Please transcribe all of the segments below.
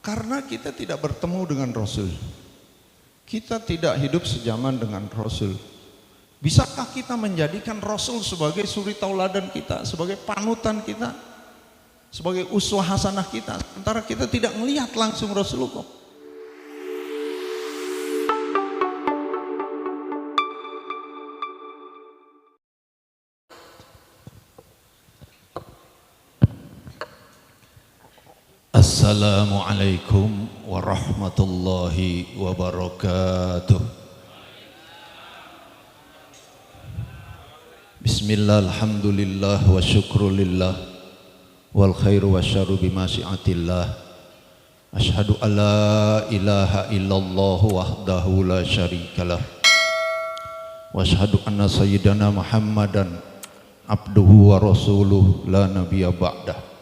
Karena kita tidak bertemu dengan Rasul. Kita tidak hidup sejaman dengan Rasul. Bisakah kita menjadikan Rasul sebagai suri tauladan kita, sebagai panutan kita, sebagai uswah hasanah kita, sementara kita tidak melihat langsung Rasulullah? Assalamualaikum warahmatullahi wabarakatuh. Bismillah, alhamdulillah, wa syukrulillah, wal khairu wa syarru bimasyiatillah. Ashhadu an la ilaha illallah wahdahu la syarikalah, wa ashhadu anna sayyidana Muhammadan abduhu wa rasuluh la nabiyya ba'dah.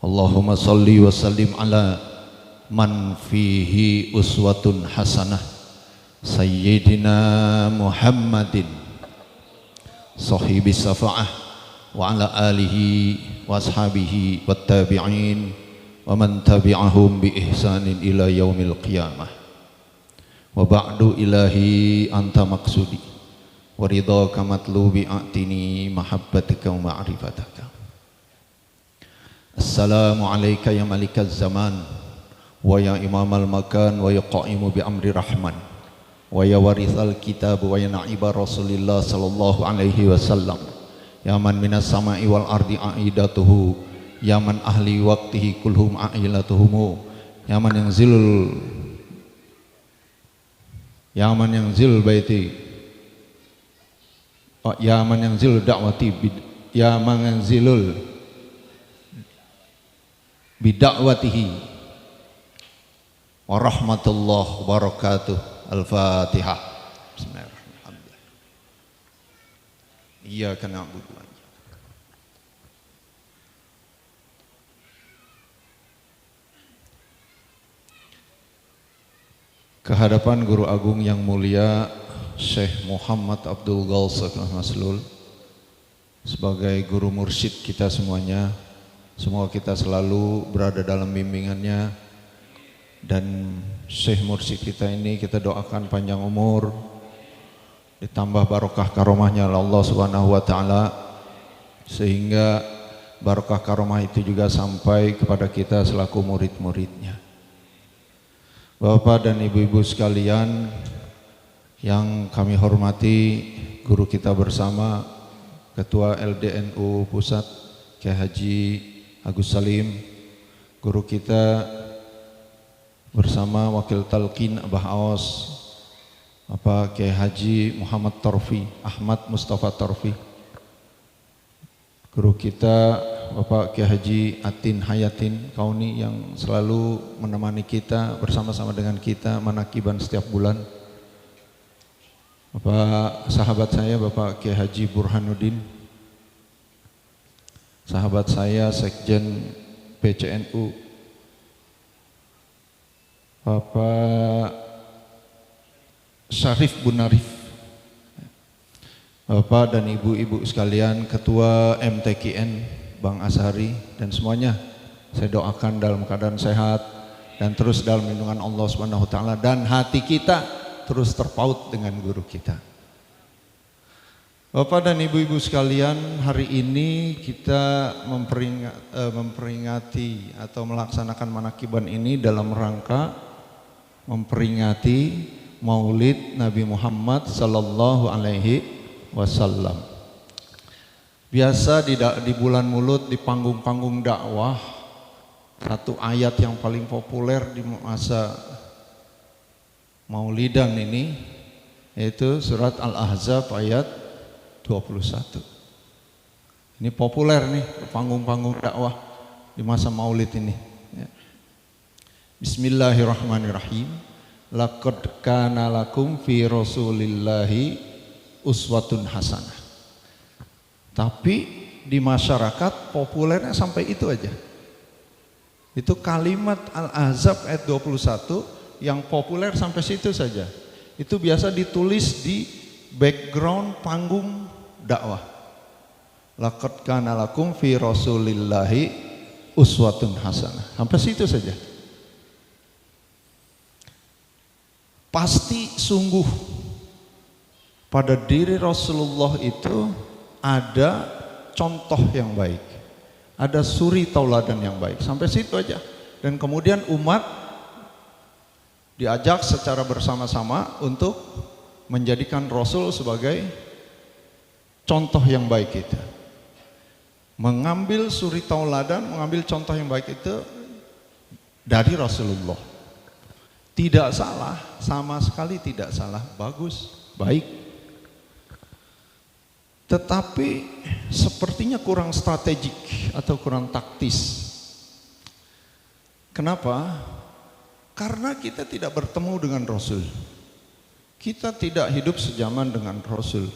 Allahumma salli wa sallim ala man fihi uswatun hasanah Sayyidina Muhammadin sahibi safa'ah wa ala alihi wa ashabihi wa tabi'in wa man tabi'ahum bi ihsanin ila yaumil qiyamah. Wa ba'du ilahi anta maksudi wa ridhaka matlubi a'tini mahabbatika wa ma'rifataka. Assalamualaikum ya malikaz zaman wa ya imamal makan wa ya qa'imu bi amri rahman wa ya warithal kitab wa ya na'iba rasulillah sallallahu alaihi wasallam ya man minas sama'i wal ardi a'idatuhu ya man ahli waqtihi kulhum a'ilatuhumu ya man yang zil baiti ya man yang zil da'wati ya man yang zilul bidakwatihi wa rahmatullah wabarakatuh. Al-Fatihah. Bismillahirrahmanirrahim. Iyyaka na'budu wa iyyaka nasta'in. Kehadapan Guru Agung yang mulia Syekh Muhammad Abdul Ghalsaq Maslul sebagai guru mursyid kita semuanya, semoga kita selalu berada dalam bimbingannya, dan Syekh mursyid kita ini kita doakan panjang umur, ditambah barokah karomahnya Allah Subhanahu wa taala, sehingga barokah karomah itu juga sampai kepada kita selaku murid-muridnya. Bapak dan ibu-ibu sekalian yang kami hormati, guru kita bersama Ketua LDNU Pusat Kiai Haji Agus Salim, guru kita bersama Wakil Talqin Abah Aos Bapak Kiai Haji Muhammad Torfi Ahmad Mustafa Torfi, guru kita Bapak Kiai Haji Atin Hayatin Kauni yang selalu menemani kita, bersama-sama dengan kita manakiban setiap bulan. Bapak sahabat saya Bapak Kiai Haji Burhanuddin, sahabat saya Sekjen PCNU Bapak Syarif Bunarif, Bapak dan ibu-ibu sekalian, Ketua MTKN Bang Azhari, dan semuanya saya doakan dalam keadaan sehat dan terus dalam lindungan Allah Subhanahu wa taala, dan hati kita terus terpaut dengan guru kita. Bapak dan ibu-ibu sekalian, hari ini kita memperingati atau melaksanakan manakiban ini dalam rangka memperingati Maulid Nabi Muhammad sallallahu alaihi wasallam. Biasa di bulan Maulud, di panggung-panggung dakwah, satu ayat yang paling populer di masa Maulidan ini yaitu surat Al-Ahzab ayat 21. Ini populer nih di panggung-panggung dakwah di masa Maulid ini. Ya. Bismillahirrahmanirrahim. Laqad kana lakum fi rasulillahi uswatun hasanah. Tapi di masyarakat populernya sampai itu aja. Itu kalimat Al-Ahzab ayat 21 yang populer sampai situ saja. Itu biasa ditulis di background panggung dakwah. Laqad kana lakum fi rasulillahi uswatun hasanah. Sampai situ saja. pasti sungguh pada diri Rasulullah itu ada contoh yang baik, ada suri tauladan yang baik. Sampai situ aja. Dan kemudian umat diajak secara bersama-sama untuk menjadikan Rasul sebagai contoh yang baik itu. Mengambil suri tauladan, mengambil contoh yang baik itu dari Rasulullah. Tidak salah, sama sekali tidak salah, bagus, baik. Tetapi sepertinya kurang strategik atau kurang taktis. Kenapa? Karena kita tidak bertemu dengan Rasul. Kita tidak hidup sejaman dengan Rasul.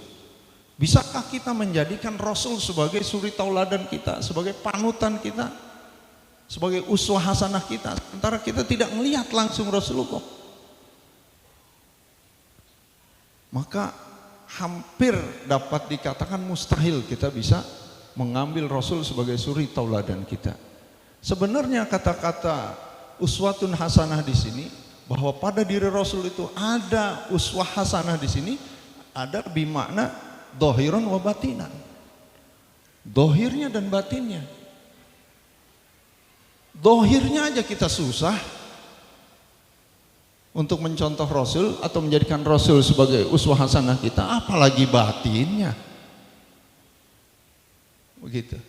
Bisakah kita menjadikan Rasul sebagai suri tauladan kita, sebagai panutan kita, sebagai uswah hasanah kita, sementara kita tidak melihat langsung Rasulullah? Maka hampir dapat dikatakan mustahil kita bisa mengambil Rasul sebagai suri tauladan kita. Sebenarnya kata-kata uswatun hasanah di sini, bahwa pada diri Rasul itu ada uswah hasanah di sini, ada bermakna dohiron wa batinan, dohirnya dan batinnya. Dohirnya aja kita susah untuk mencontoh Rasul atau menjadikan Rasul sebagai uswah hasanah kita, apalagi batinnya. Begitu.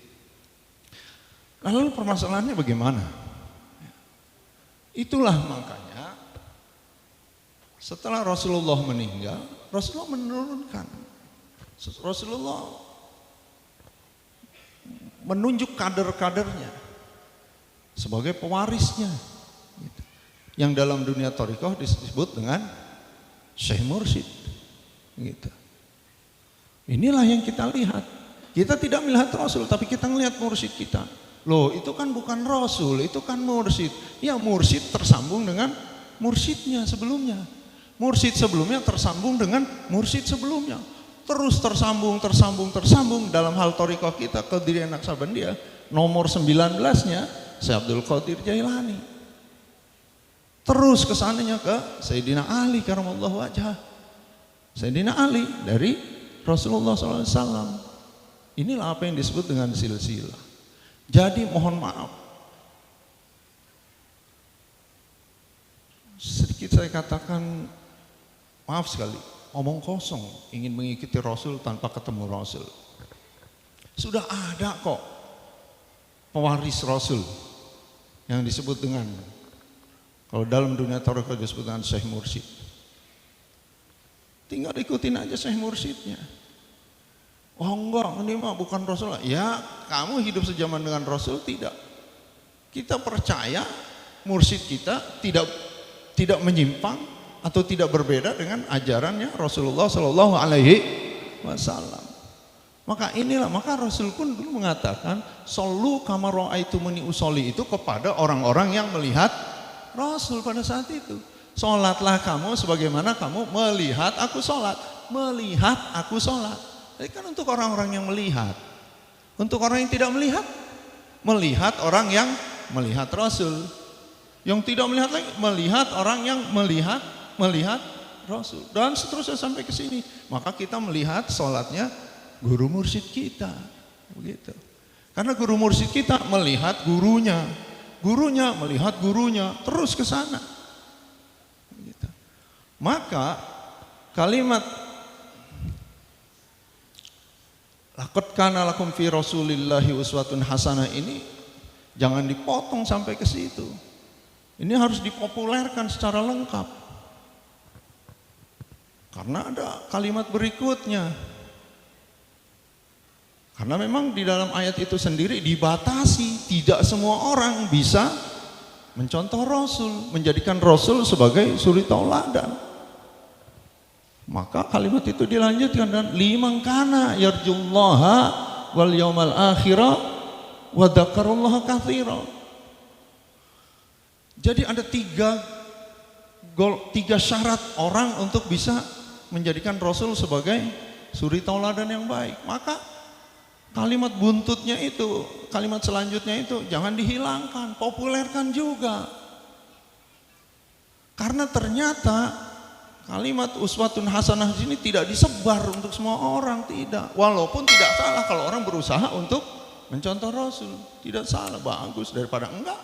Lalu permasalahannya bagaimana? Itulah makanya setelah Rasulullah meninggal, Rasulullah menurunkan, Rasulullah menunjuk kader-kadernya sebagai pewarisnya, gitu. Yang dalam dunia thariqah disebut dengan Syekh Mursyid, gitu. Inilah yang kita lihat. Kita tidak melihat Rasul, tapi kita melihat mursyid kita. Loh, itu kan bukan Rasul, itu kan mursyid. Ya, mursyid tersambung dengan mursyidnya sebelumnya. Mursyid sebelumnya tersambung dengan mursyid sebelumnya. Terus tersambung dalam hal thariqah kita, Qadiriyah Naqsabandiyah, nomor 19-nya Syekh Abdul Qadir Jailani. Terus kesananya ke Sayyidina Ali karamallahu wajhah. Sayyidina Ali dari Rasulullah SAW. Inilah apa yang disebut dengan silsilah. Jadi mohon maaf, sedikit saya katakan, maaf sekali, omong kosong ingin mengikuti Rasul tanpa ketemu Rasul. Sudah ada kok pewaris Rasul yang disebut dengan, kalau dalam dunia thariqah disebut dengan Syekh Mursyid. Tinggal ikutin aja Syekh Mursyidnya. Oh enggak, ini mah bukan Rasul. Ya, kamu hidup sejaman dengan Rasul? Tidak. Kita percaya mursyid kita tidak menyimpang atau tidak berbeda dengan ajarannya Rasulullah Shallallahu Alaihi Wasallam. Maka Rasul pun dulu mengatakan, "Shollu kama ra'aitumuni usolli," itu kepada orang-orang yang melihat Rasul pada saat itu. Sholatlah kamu sebagaimana kamu melihat aku sholat. Melihat aku sholat. Jadi kan untuk orang-orang yang melihat. Untuk orang yang tidak melihat, melihat orang yang melihat Rasul. Yang tidak melihat lagi, melihat orang yang melihat Rasul. Dan seterusnya sampai ke sini. Maka kita melihat sholatnya guru mursyid kita. Begitu. Karena guru mursyid kita melihat gurunya. Gurunya melihat gurunya. Terus ke sana. Begitu. Maka kalimat laqad kana lakum fi Rasulillahi uswatun hasanah ini jangan dipotong sampai ke situ. Ini harus dipopulerkan secara lengkap. Karena ada kalimat berikutnya. Karena memang di dalam ayat itu sendiri dibatasi, tidak semua orang bisa mencontoh Rasul, menjadikan Rasul sebagai suri tauladan. Maka kalimat itu dilanjutkan dan liman kana yarjullaha wal yaumal akhirah wa dzakarallaha katsira. Jadi ada tiga syarat orang untuk bisa menjadikan Rasul sebagai suri tauladan yang baik. Maka kalimat buntutnya itu, kalimat selanjutnya itu jangan dihilangkan, populerkan juga. Karena ternyata Kalimat uswatun hasanah di sini tidak disebar untuk semua orang, tidak. Walaupun tidak salah kalau orang berusaha untuk mencontoh Rasul, tidak salah, bagus daripada enggak.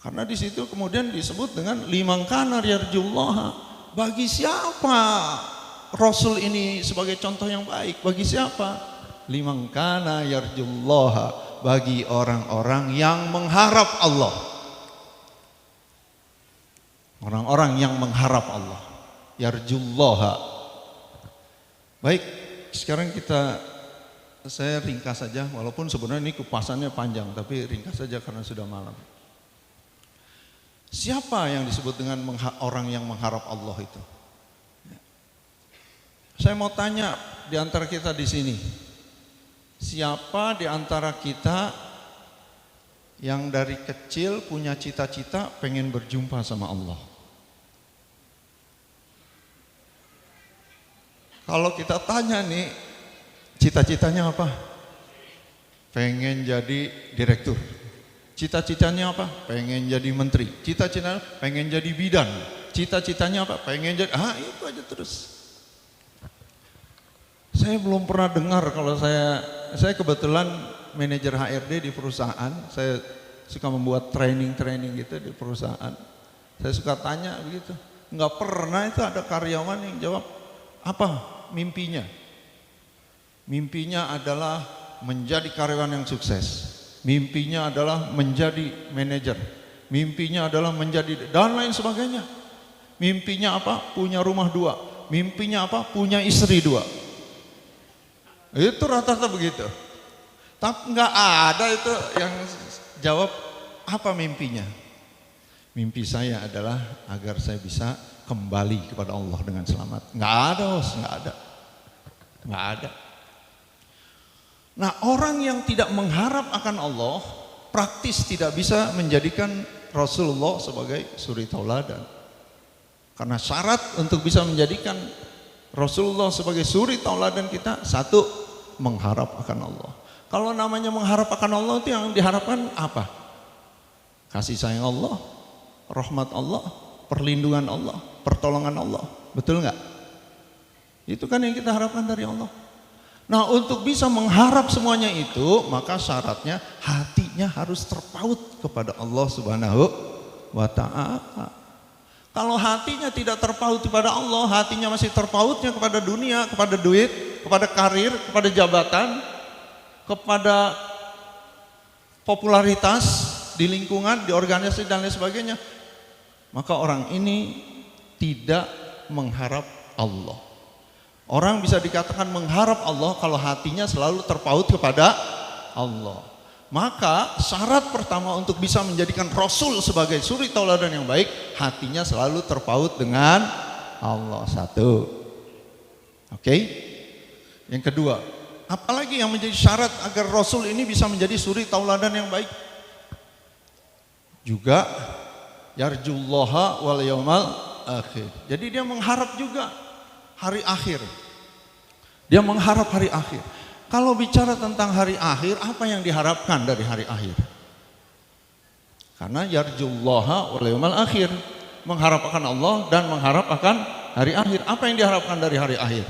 Karena di situ kemudian disebut dengan liman kana yarjullaha, bagi siapa Rasul ini sebagai contoh yang baik, bagi siapa? Liman kana yarjullaha, bagi orang-orang yang mengharap Allah. Orang-orang yang mengharap Allah, yarjullaha. Baik, sekarang saya ringkas saja, walaupun sebenarnya ini kupasannya panjang, tapi ringkas saja karena sudah malam. Siapa yang disebut dengan orang yang mengharap Allah itu? Saya mau tanya di antara kita di sini, siapa di antara kita yang dari kecil punya cita-cita pengen berjumpa sama Allah? Kalau kita tanya nih, cita-citanya apa? Pengen jadi direktur. Cita-citanya apa? Pengen jadi menteri. Cita-citanya pengen jadi bidan. Cita-citanya apa? Pengen jadi, itu aja terus. Saya belum pernah dengar, kalau saya kebetulan manajer HRD di perusahaan, saya suka membuat training gitu di perusahaan. Saya suka tanya begitu. Enggak pernah itu ada karyawan yang jawab, apa mimpinya? Mimpinya adalah menjadi karyawan yang sukses. Mimpinya adalah menjadi manajer. Mimpinya adalah menjadi dan lain sebagainya. Mimpinya apa? Punya rumah 2. Mimpinya apa? Punya istri 2. Itu rata-rata begitu. Tapi nggak ada itu yang jawab apa mimpinya. Mimpi saya adalah agar saya bisa kembali kepada Allah dengan selamat. Nggak ada, nggak ada. Nah, orang yang tidak mengharap akan Allah praktis tidak bisa menjadikan Rasulullah sebagai suri tauladan. Karena syarat untuk bisa menjadikan Rasulullah sebagai suri tauladan kita, satu, mengharap akan Allah. Kalau namanya mengharap akan Allah itu yang diharapkan apa? Kasih sayang Allah, rahmat Allah, perlindungan Allah, pertolongan Allah. Betul nggak? Itu kan yang kita harapkan dari Allah. Nah, untuk bisa mengharap semuanya itu, maka syaratnya hatinya harus terpaut kepada Allah Subhanahu wa ta'ala. Kalau hatinya tidak terpaut kepada Allah, hatinya masih terpautnya kepada dunia, kepada duit, kepada karir, kepada jabatan, kepada popularitas di lingkungan, di organisasi dan lain sebagainya, maka orang ini tidak mengharap Allah. Orang bisa dikatakan mengharap Allah kalau hatinya selalu terpaut kepada Allah. Maka syarat pertama untuk bisa menjadikan Rasul sebagai suri tauladan yang baik, hatinya selalu terpaut dengan Allah. Satu. Oke? Yang kedua, apalagi yang menjadi syarat agar Rasul ini bisa menjadi suri tauladan yang baik? Juga yarjullaha wal yaumal akhir. Jadi dia mengharap juga hari akhir. Dia mengharap hari akhir. Kalau bicara tentang hari akhir, apa yang diharapkan dari hari akhir? Karena yarjullaha wal yaumal akhir, mengharap akan Allah dan mengharap akan hari akhir. Apa yang diharapkan dari hari akhir?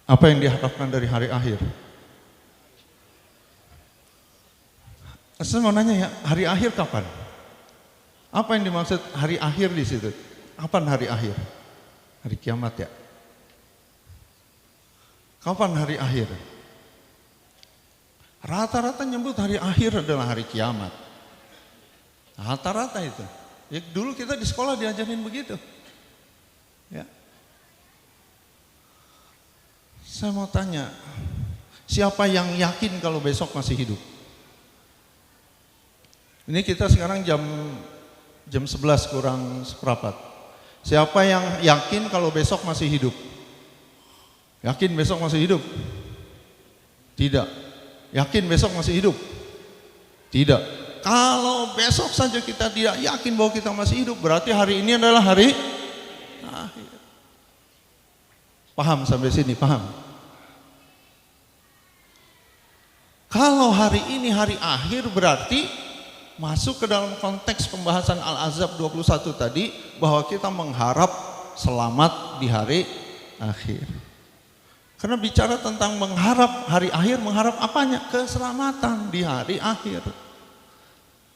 Apa yang diharapkan dari hari akhir? Saya mau nanya ya, hari akhir kapan? Apa yang dimaksud hari akhir di situ? Kapan hari akhir? Hari kiamat ya? Kapan hari akhir? Rata-rata nyebut hari akhir adalah hari kiamat. Rata-rata itu. Ya, dulu kita di sekolah diajarin begitu. Ya. Saya mau tanya, siapa yang yakin kalau besok masih hidup? Ini kita sekarang jam 11 kurang seperempat. Siapa yang yakin kalau besok masih hidup? Yakin besok masih hidup? Tidak. Yakin besok masih hidup? Tidak. Kalau besok saja kita tidak yakin bahwa kita masih hidup, berarti hari ini adalah hari akhir. Paham sampai sini? Paham? Kalau hari ini hari akhir, berarti masuk ke dalam konteks pembahasan Al-Ahzab 21 tadi, bahwa kita mengharap selamat di hari akhir. Karena bicara tentang mengharap hari akhir, mengharap apanya? Keselamatan di hari akhir.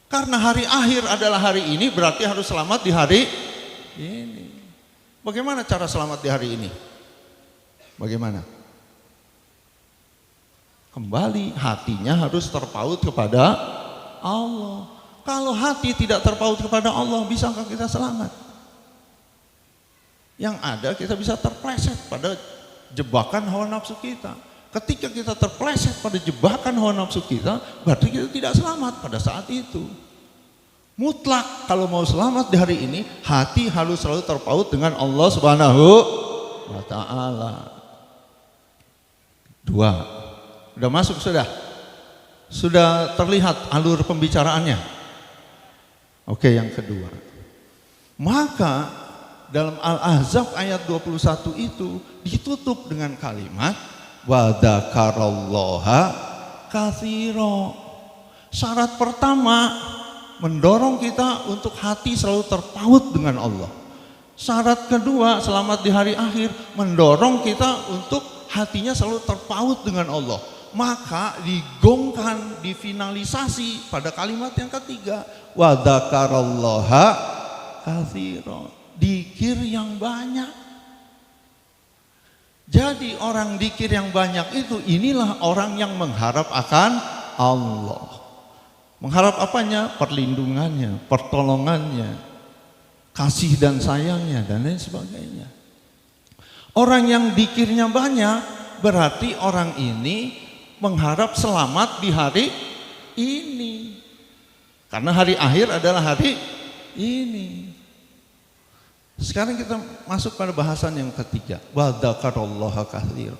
Karena hari akhir adalah hari ini, berarti harus selamat di hari ini. Bagaimana cara selamat di hari ini? Bagaimana? Kembali hatinya harus terpaut kepada Allah. Kalau hati tidak terpaut kepada Allah, bisakah kita selamat? Yang ada kita bisa terpleset pada jebakan hawa nafsu kita. Ketika kita terpleset pada jebakan hawa nafsu kita, berarti kita tidak selamat pada saat itu. Mutlak kalau mau selamat di hari ini, hati harus selalu terpaut dengan Allah Subhanahu wa ta'ala. 2. Udah masuk sudah? Sudah terlihat alur pembicaraannya? Oke, yang kedua. Maka dalam Al-Ahzab ayat 21 itu ditutup dengan kalimat wa dzakarallaha katsira. Syarat pertama mendorong kita untuk hati selalu terpaut dengan Allah. Syarat kedua, selamat di hari akhir, mendorong kita untuk hatinya selalu terpaut dengan Allah. Maka digongkan, difinalisasi pada kalimat yang ketiga, wa dzakarallaha katsira. Dikir yang banyak. Jadi orang dikir yang banyak itu, inilah orang yang mengharap akan Allah. Mengharap apanya? Perlindungannya, pertolongannya, kasih dan sayangnya, dan lain sebagainya. Orang yang dikirnya banyak, berarti orang ini mengharap selamat di hari ini. Karena hari akhir adalah hari ini. Sekarang kita masuk pada bahasan yang ketiga, wa dzakarallaha katsira.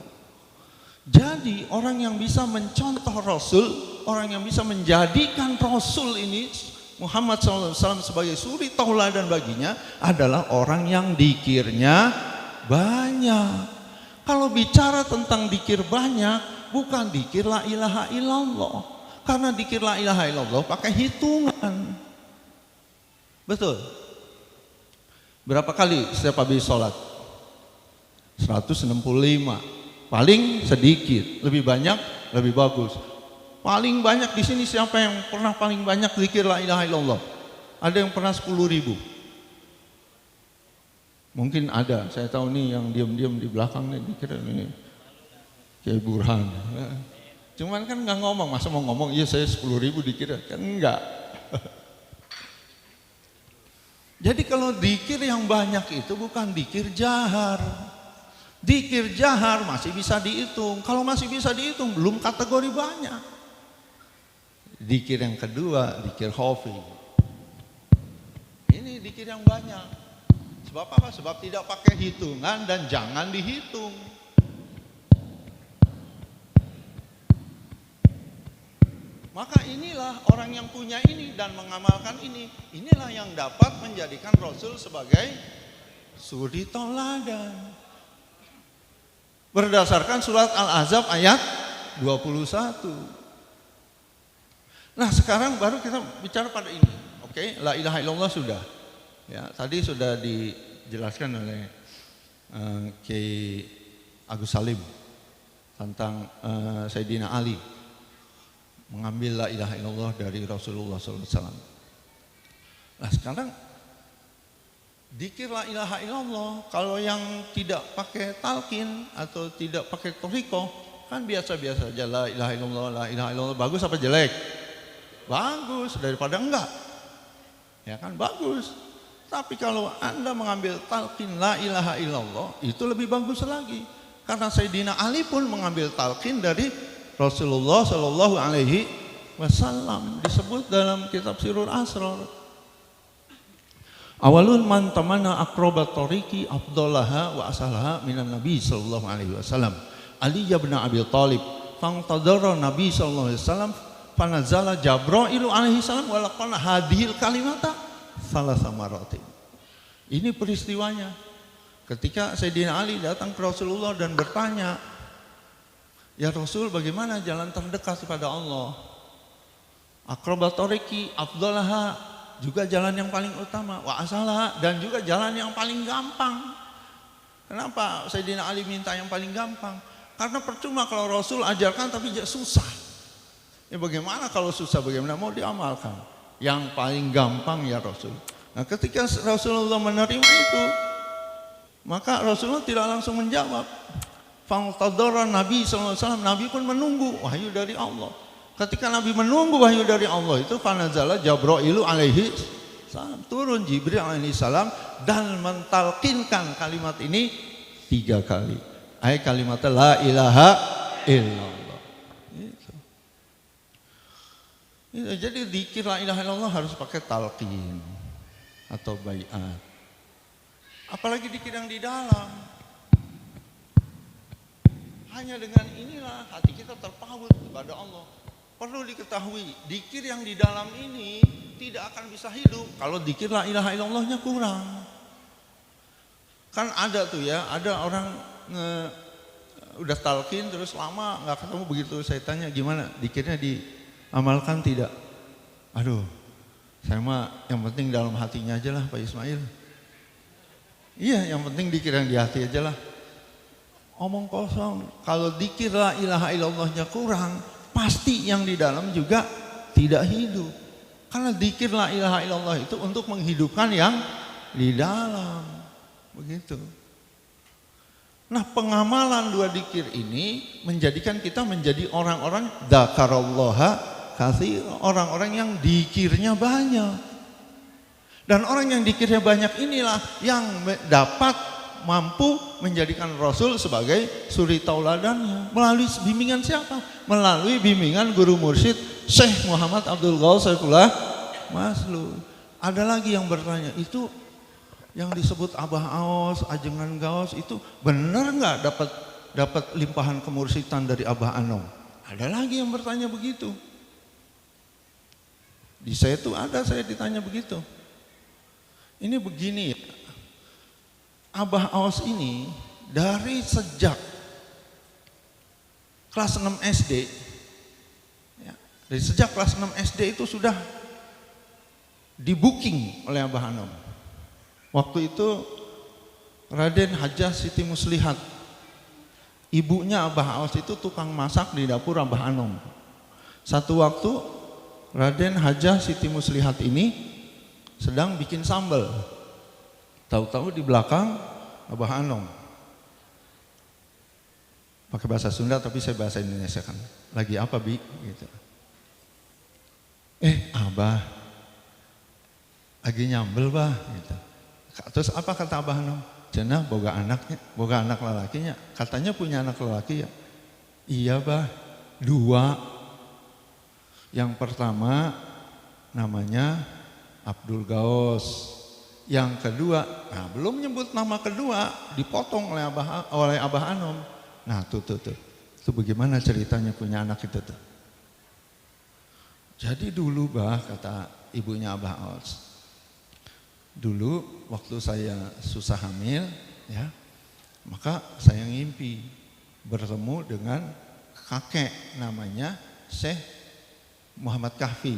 Jadi orang yang bisa mencontoh Rasul, orang yang bisa menjadikan Rasul ini Muhammad SAW sebagai suri tauladan baginya adalah orang yang dikirnya banyak. Kalau bicara tentang dikir banyak, bukan dikir la ilaha illallah. Karena dikir la ilaha illallah pakai hitungan. Betul? Berapa kali setiap habis sholat? 165. Paling sedikit, lebih banyak, lebih bagus. Paling banyak di sini siapa yang pernah paling banyak zikir la ilaha illallah? Ada yang pernah 10.000? Mungkin ada, saya tahu nih yang diam-diam di belakang nih dikir ini kayak Burhan. Cuman kan nggak ngomong, masa mau ngomong iya saya 10.000 dikir, kan enggak. Jadi kalau dikir yang banyak itu bukan dikir jahar. Dikir jahar masih bisa dihitung. Kalau masih bisa dihitung belum kategori banyak. Dikir yang kedua, dikir khafi. Ini dikir yang banyak. Sebab apa? Sebab tidak pakai hitungan dan jangan dihitung. Maka inilah orang yang punya ini dan mengamalkan ini, inilah yang dapat menjadikan Rasul sebagai suri tauladan. Berdasarkan surat Al-Ahzab ayat 21. Nah, sekarang baru kita bicara pada ini. Oke, la ilaha illallah sudah. Ya, tadi sudah dijelaskan oleh Kiai Agus Salim tentang Sayyidina Ali mengambil la ilaha illallah dari Rasulullah SAW. Nah sekarang dzikir la ilaha illallah, kalau yang tidak pakai talqin atau tidak pakai thariqah kan biasa-biasa aja la ilaha illallah, bagus apa jelek? Bagus daripada enggak. Ya kan bagus. Tapi kalau Anda mengambil talqin la ilaha illallah itu lebih bagus lagi. Karena Sayyidina Ali pun mengambil talqin dari Rasulullah Shallallahu Alaihi Wasallam, disebut dalam kitab Sirrul Asrar. Awalun man tamana akrobat toriki afdolaha wa asalaha minan Nabi Shallallahu Alaihi Wasallam. Ali bin Abi Thalib, fangtadara Nabi Shallallahu Alaihi Wasallam, fanazala Jabrailu Alaihi Salam walaqana hadhil kalimata salah samaratin. Ini peristiwanya. Ketika Sayyidina Ali datang ke Rasulullah dan bertanya, ya Rasul, bagaimana jalan terdekat kepada Allah? Akrobatoriki afdolaha, juga jalan yang paling utama, wa asalah, dan juga jalan yang paling gampang. Kenapa Sayyidina Ali minta yang paling gampang? Karena percuma kalau Rasul ajarkan tapi susah. Ya bagaimana kalau susah, bagaimana mau diamalkan? Yang paling gampang ya Rasul. Nah ketika Rasulullah menerima itu, maka Rasulullah tidak langsung menjawab. Fa'tadara Nabi SAW, Nabi pun menunggu wahyu dari Allah. Ketika Nabi menunggu wahyu dari Allah itu, fanazala Jabrailu alaihi salam, turun Jibril alaihi salam dan mentalkinkan kalimat ini 3 kali. Kalimat la ilaha illallah. Jadi zikir la ilaha illallah harus pakai talqin atau baiat. Apalagi zikir yang di dalam. Hanya dengan inilah hati kita terpaut kepada Allah. Perlu diketahui, zikir yang di dalam ini tidak akan bisa hidup kalau zikir la ilaha illallahnya kurang. Kan ada tuh ya, ada orang udah talqin terus lama nggak ketemu, begitu saya tanya gimana zikirnya diamalkan tidak? Aduh, saya mah yang penting dalam hatinya aja lah Pak Ismail. Iya, yang penting zikir yang di hati aja lah. Omong kosong. Kalau zikir la ilaha illallahnya kurang, pasti yang di dalam juga tidak hidup. Karena zikir la ilaha illallah itu untuk menghidupkan yang di dalam. Begitu. Nah, pengamalan 2 zikir ini menjadikan kita menjadi orang-orang dzakarallaha katsir, orang-orang yang zikirnya banyak. Dan orang yang zikirnya banyak inilah yang dapat mampu menjadikan Rasul sebagai suri tauladannya. Melalui bimbingan siapa? Melalui bimbingan guru mursyid Syekh Muhammad Abdul Ghaus Saifullah Maslul. Ada lagi yang bertanya, itu yang disebut Abah Aos, Ajengan Gaos itu benar nggak dapat limpahan kemursitan dari Abah Anom? Ada lagi yang bertanya begitu. Di saya tuh ada, saya ditanya begitu. Ini begini, Abah Aos ini dari sejak kelas 6 SD, ya, dari sejak kelas 6 SD itu sudah di-booking oleh Abah Anom. Waktu itu Raden Hajah Siti Muslihat, ibunya Abah Aos itu tukang masak di dapur Abah Anom. Satu waktu Raden Hajah Siti Muslihat ini sedang bikin sambal. Tahu-tahu di belakang Abah Anom. Pakai bahasa Sunda tapi saya bahasa Indonesia kan. Lagi apa Bi? Gitu. Abah lagi nyambel bah gitu. Terus apa kata Abah Anom? Cenah boga anaknya, boga anak lelakinya. Katanya punya anak lelaki ya. Iya bah, 2. Yang pertama namanya Abdul Gaos. Yang kedua, nah belum nyebut nama kedua, dipotong oleh Abah Anom. Nah tuh. Itu bagaimana ceritanya punya anak itu tuh. Jadi dulu bah, kata ibunya Abah Aos. Dulu waktu saya susah hamil, ya, maka saya ngimpi bertemu dengan kakek namanya Syekh Muhammad Kahfi,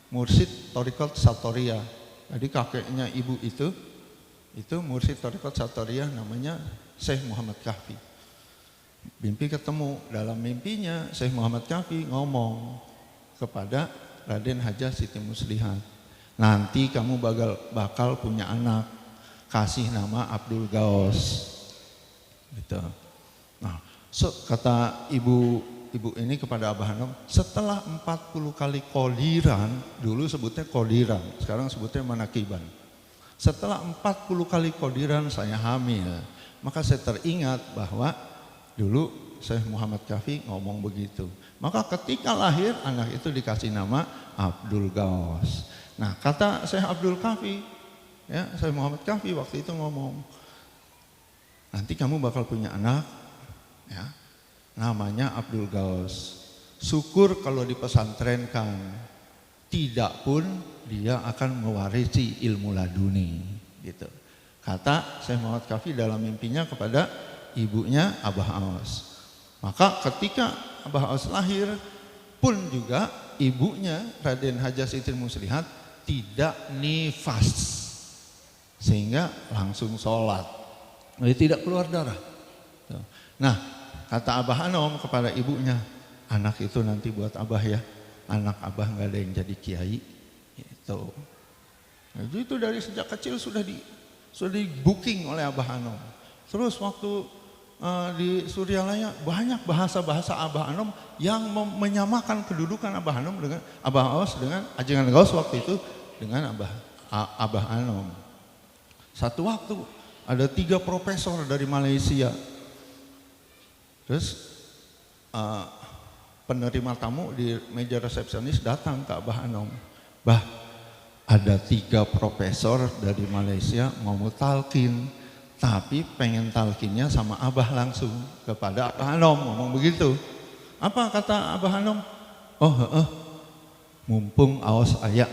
mursyid Thariqat Satoriyah. Jadi kakeknya ibu itu mursyid Thariqat Satoriyah namanya Syekh Muhammad Kahfi. Mimpi ketemu, dalam mimpinya Syekh Muhammad Kahfi ngomong kepada Raden Hajah Siti Muslihat, nanti kamu bakal punya anak, kasih nama Abdul Gaos. Gitu. Nah, kata ibu ini kepada Abah Anom, setelah 40 kali kodiran, dulu sebutnya kodiran, sekarang sebutnya manakiban. Setelah 40 kali kodiran saya hamil, maka saya teringat bahwa dulu Syekh Muhammad Kahfi ngomong begitu. Maka ketika lahir anak itu dikasih nama Abdul Gaos. Nah kata Syekh Abdul Kahfi, ya Syekh Muhammad Kahfi waktu itu ngomong, nanti kamu bakal punya anak, ya namanya Abdul Gaos. Syukur kalau dipesantrenkan, tidak pun dia akan mewarisi ilmu laduni, gitu. Kata Syekh Muhammad Kahfi dalam mimpinya kepada ibunya Abah Aos. Maka ketika Abah Aos lahir, pun juga ibunya Raden Hajah Siti Muslihat tidak nifas sehingga langsung sholat, jadi tidak keluar darah. Nah, kata Abah Anom kepada ibunya, anak itu nanti buat Abah ya, anak Abah nggak ada yang jadi kiai. Itu. Jadi itu dari sejak kecil sudah di booking oleh Abah Anom. Terus waktu di Suryalaya banyak bahasa-bahasa Abah Anom yang menyamakan kedudukan Abah Anom dengan Abah Aos dengan Ajengan Gaus waktu itu dengan Abah Anom. Satu waktu ada 3 profesor dari Malaysia. Terus penerima tamu di meja resepsionis datang ke Abah Anom. Bah, ada 3 profesor dari Malaysia mau talkin, tapi pengen talkinnya sama Abah langsung kepada Abah Anom, ngomong begitu. Apa kata Abah Anom? Oh, mumpung aos aya.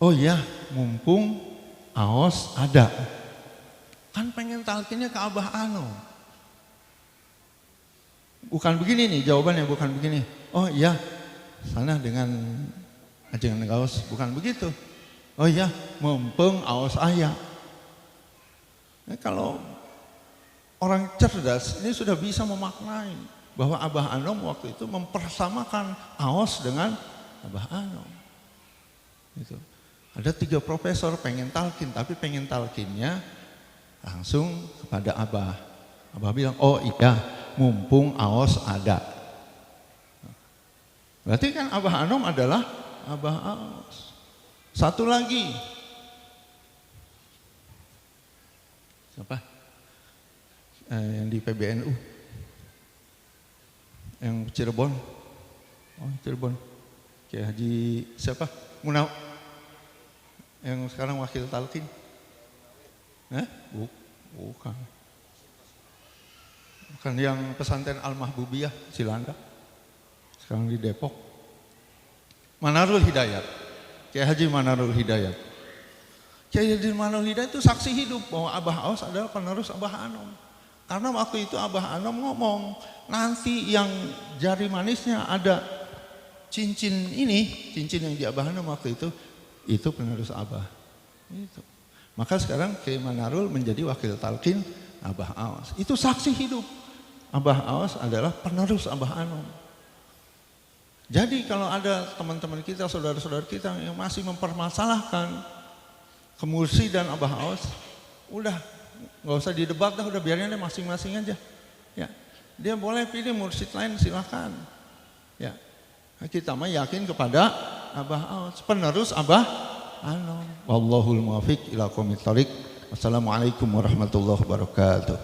Oh iya, mumpung aos ada. Kan pengen talkinnya ke Abah Anom. Bukan begini nih jawabannya, bukan begini. Oh iya, sana dengan Ajengan Gaus, bukan begitu. Oh iya, mumpung aos aya. Nah, kalau orang cerdas ini sudah bisa memaknai bahwa Abah Anom waktu itu mempersamakan aos dengan Abah Anom. Gitu. Ada 3 profesor pengen talkin, tapi pengen talkinnya langsung kepada Abah. Abah bilang, oh iya, mumpung aos ada. Berarti kan Abah Anom adalah Abah Aos. Satu lagi. Siapa? Yang di PBNU. Yang Cirebon. Oh, Cirebon. Kiai Haji siapa? Munau. Yang sekarang wakil talkin. Bukan. Bukan yang pesantren Al-Mahbubiyah Cilanda. Sekarang di Depok. Manarul Hidayat. Kiai Haji Manarul Hidayat. Kiai Haji Manarul Hidayat itu saksi hidup bahwa Abah Aos adalah penerus Abah Anom. Karena waktu itu Abah Anom ngomong, nanti yang jari manisnya ada cincin ini, cincin yang di Abah Anom waktu itu penerus Abah. Itu. Maka sekarang Kiai Manarul menjadi wakil talkin Abah Aos. Itu saksi hidup. Abah Aos adalah penerus Abah Anom. Jadi kalau ada teman-teman kita, saudara-saudara kita yang masih mempermasalahkan kemursidan Abah Aos, udah nggak usah didebat dah, udah biarin deh masing-masing aja. Ya, dia boleh pilih mursid lain silakan. Ya, kita mah yakin kepada Abah Aos, penerus Abah Anom. Wallahul muwaffiq ila aqwamit thoriq. Wassalamualaikum warahmatullahi wabarakatuh.